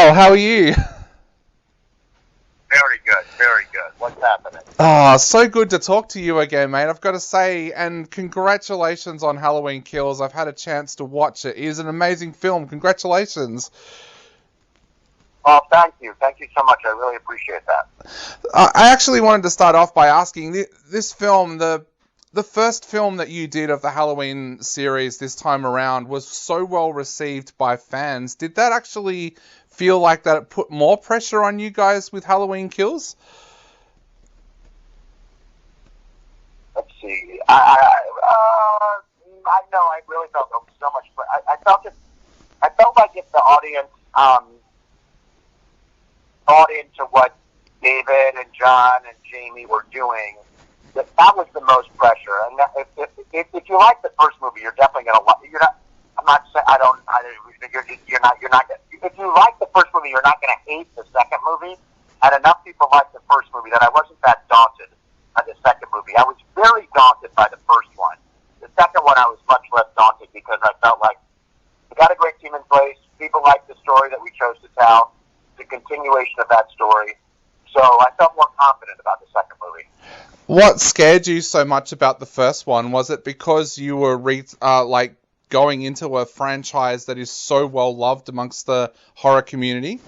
well. How are you? Very good, very good. What's happening? Ah, so good to talk to you again, mate. I've got to say, and congratulations on Halloween Kills. I've had a chance to watch it. It is an amazing film. Congratulations. Oh, thank you. Thank you so much. I really appreciate that. I actually wanted to start off by asking this film, the first film that you did of the Halloween series this time around was so well received by fans. Did that actually feel like that it put more pressure on you guys with Halloween Kills? Let's see. I know. I really felt there was so much. I felt it. I felt like if the audience bought into what David and John and Jamie were doing, that was the most pressure. And if you like the first movie, you're definitely going to like. You're not. I'm not saying I don't. You're not. You're not. If you like the first movie, you're not going to hate the second movie. And enough people like the first movie that I wasn't that daunted by the second movie. I was very daunted by the first one. The second one, I was much less daunted because I felt like we got a great team in place. People liked the story that we chose to tell. The continuation of that story. So I felt more confident about the second movie. What scared you so much about the first one? Was it because you were going into a franchise that is so well loved amongst the horror community?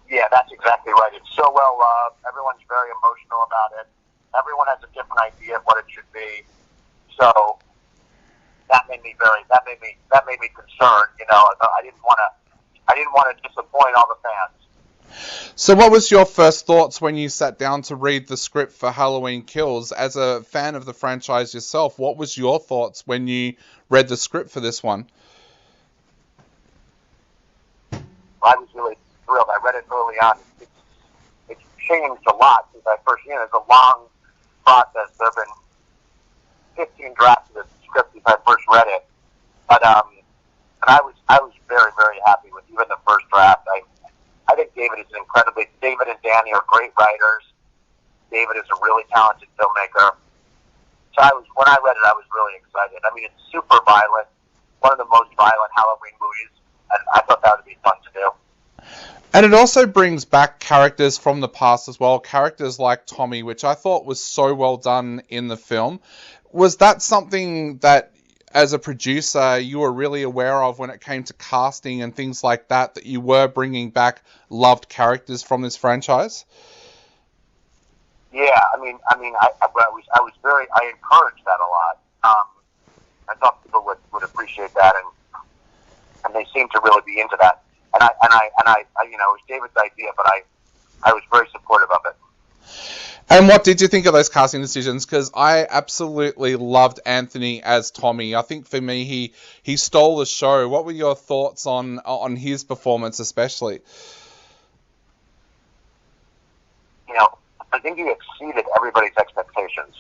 Yeah, that's exactly right. It's so well loved. Everyone's very emotional about it. Everyone has a different idea of what it should be. So that made me concerned. You know, I didn't want to disappoint all the fans. So what was your first thoughts when you sat down to read the script for Halloween Kills? As a fan of the franchise yourself, what was your thoughts when you read the script for this one? I was really thrilled. I read it early on. It's changed a lot since I first, it's a long process. There have been 15 drafts of the script since I first read it. But, and I was very, very happy with even the first draft. I think David and Danny are great writers. David is a really talented filmmaker. So when I read it, I was really excited. I mean, it's super violent, one of the most violent Halloween movies, and I thought that would be fun to do. And it also brings back characters from the past as well, characters like Tommy, which I thought was so well done in the film. Was that something that, as a producer, you were really aware of when it came to casting and things like that you were bringing back loved characters from this franchise? Yeah, I encouraged that a lot. I thought people would appreciate that, and they seem to really be into that. And I it was David's idea, but I was very supportive of it. And what did you think of those casting decisions? Because I absolutely loved Anthony as Tommy. I think for me, he stole the show. What were your thoughts on his performance, especially? I think he exceeded everybody's expectations.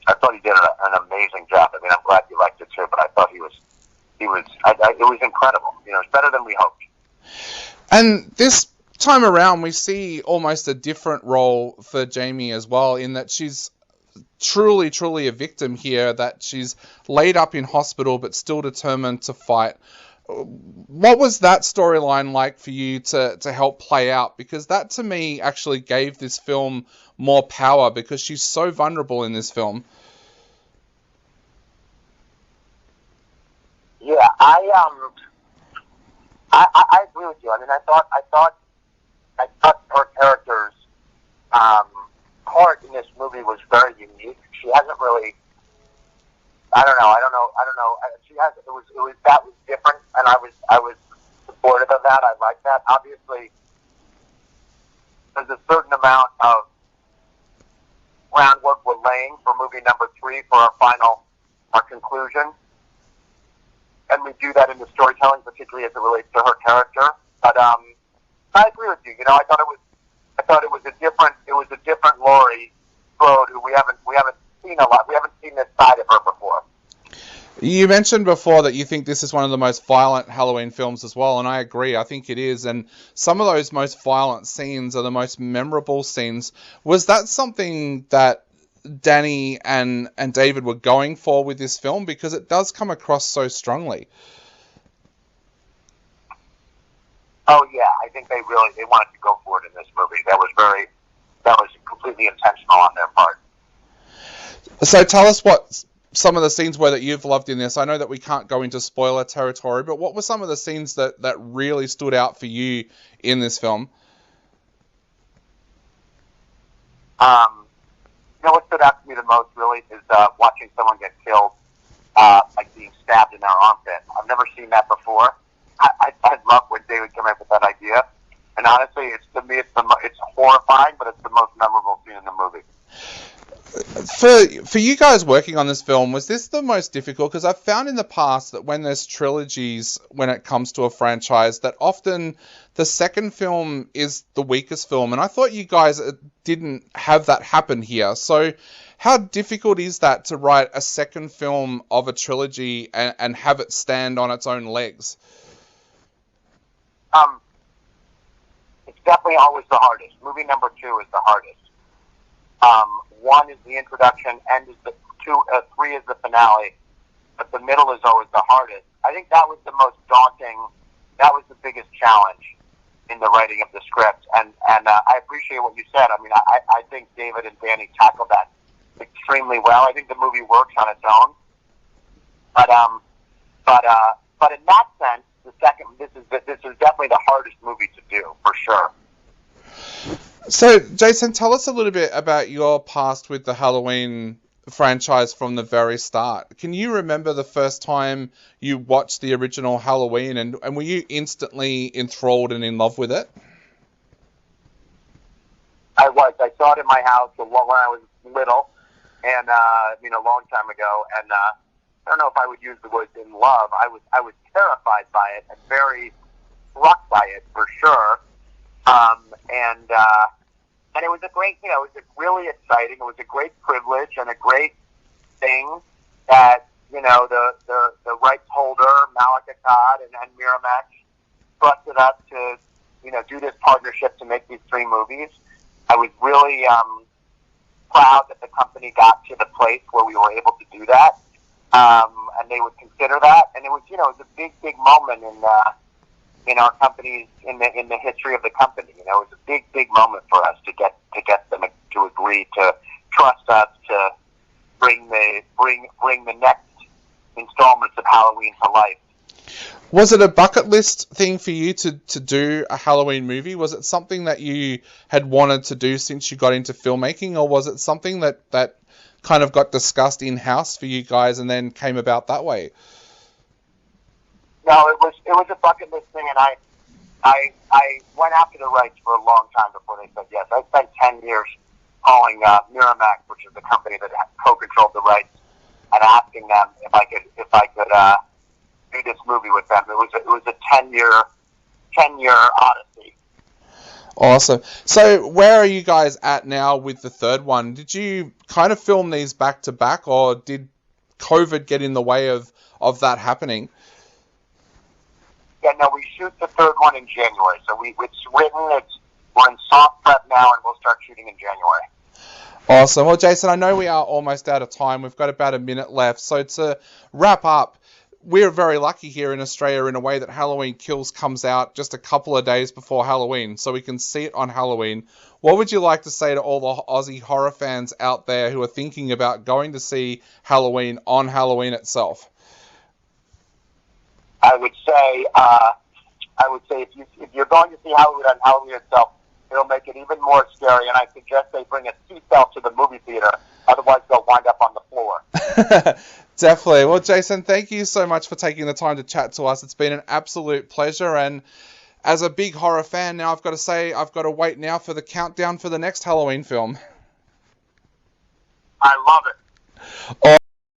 I thought he did an amazing job. I mean, I'm glad you liked it too, but I thought it was incredible. It's better than we hoped. And this time around, we see almost a different role for Jamie as well, in that she's truly, truly a victim here, that she's laid up in hospital but still determined to fight. What was that storyline like for you to help play out? Because that, to me, actually gave this film more power, because she's so vulnerable in this film. Yeah, I agree with you. I mean, I thought her character's part in this movie was very unique. She hasn't really. I don't know. She has. That was different, and I was supportive of that. I like that. Obviously, there's a certain amount of groundwork we're laying for movie number 3 for our conclusion. And we do that in the storytelling, particularly as it relates to her character. But I agree with you. I thought it was a different Laurie Strode, who we haven't seen a lot. We haven't seen this side of her before. You mentioned before that you think this is one of the most violent Halloween films as well, and I agree. I think it is, and some of those most violent scenes are the most memorable scenes. Was that something that Danny and David were going for with this film? Because it does come across so strongly. Oh yeah, I think they wanted to go for it in this movie. That was completely intentional on their part. So tell us what some of the scenes were that you've loved in this. I know that we can't go into spoiler territory, but what were some of the scenes that really stood out for you in this film? What stood out to me the most really is watching someone get killed, like being stabbed in their armpit. I've never seen that before. I love when David came up with that idea, and honestly, it's horrifying, but it's the most memorable scene in the movie. For you guys working on this film, was this the most difficult? Because I've found in the past that when there's trilogies, when it comes to a franchise, that often the second film is the weakest film. And I thought you guys didn't have that happen here. So how difficult is that to write a second film of a trilogy and have it stand on its own legs? It's definitely always the hardest. Movie number 2 is the hardest. 1 is the introduction, and is the 3 is the finale, but the middle is always the hardest. I think that was the most daunting. That was the biggest challenge in the writing of the script, and I appreciate what you said. I mean, I think David and Danny tackled that extremely well. I think the movie works on its own, but in that sense, this is definitely the hardest movie to do for sure. So, Jason, tell us a little bit about your past with the Halloween franchise from the very start. Can you remember the first time you watched the original Halloween, and were you instantly enthralled and in love with it? I was. I saw it in my house when I was little, and a long time ago. And I don't know if I would use the word in love. I was terrified by it and very struck by it for sure. And it was a great, it was really exciting. It was a great privilege and a great thing that, the rights holder, Malika Todd and Miramax, trusted us to, do this partnership to make these 3 movies. I was really proud that the company got to the place where we were able to do that, and they would consider that. And it was, it was a big, big moment in our company's in the history of the company. It was a big, big moment for us to get them to agree to trust us to bring the next installments of Halloween to life. Was it a bucket list thing for you to do a Halloween movie? Was it something that you had wanted to do since you got into filmmaking, or was it something that kind of got discussed in-house for you guys and then came about that way? No, it was a bucket list thing, and I went after the rights for a long time before they said yes. I spent 10 years calling Miramax, which is the company that co-controlled the rights, and asking them if I could do this movie with them. It was a 10-year odyssey. Awesome. So where are you guys at now with the third one? Did you kind of film these back to back, or did COVID get in the way of that happening? Yeah, no, we shoot the third one in January. So it's written, we're in soft prep now, and we'll start shooting in January. Awesome. Well, Jason, I know we are almost out of time. We've got about a minute left. So to wrap up, we're very lucky here in Australia in a way that Halloween Kills comes out just a couple of days before Halloween, so we can see it on Halloween. What would you like to say to all the Aussie horror fans out there who are thinking about going to see Halloween on Halloween itself? I would say if you're going to see Halloween on Halloween itself, it'll make it even more scary, and I suggest they bring a seatbelt to the movie theater. Otherwise, they'll wind up on the floor. Definitely. Well, Jason, thank you so much for taking the time to chat to us. It's been an absolute pleasure, and as a big horror fan now, I've got to say I've got to wait now for the countdown for the next Halloween film. I love it.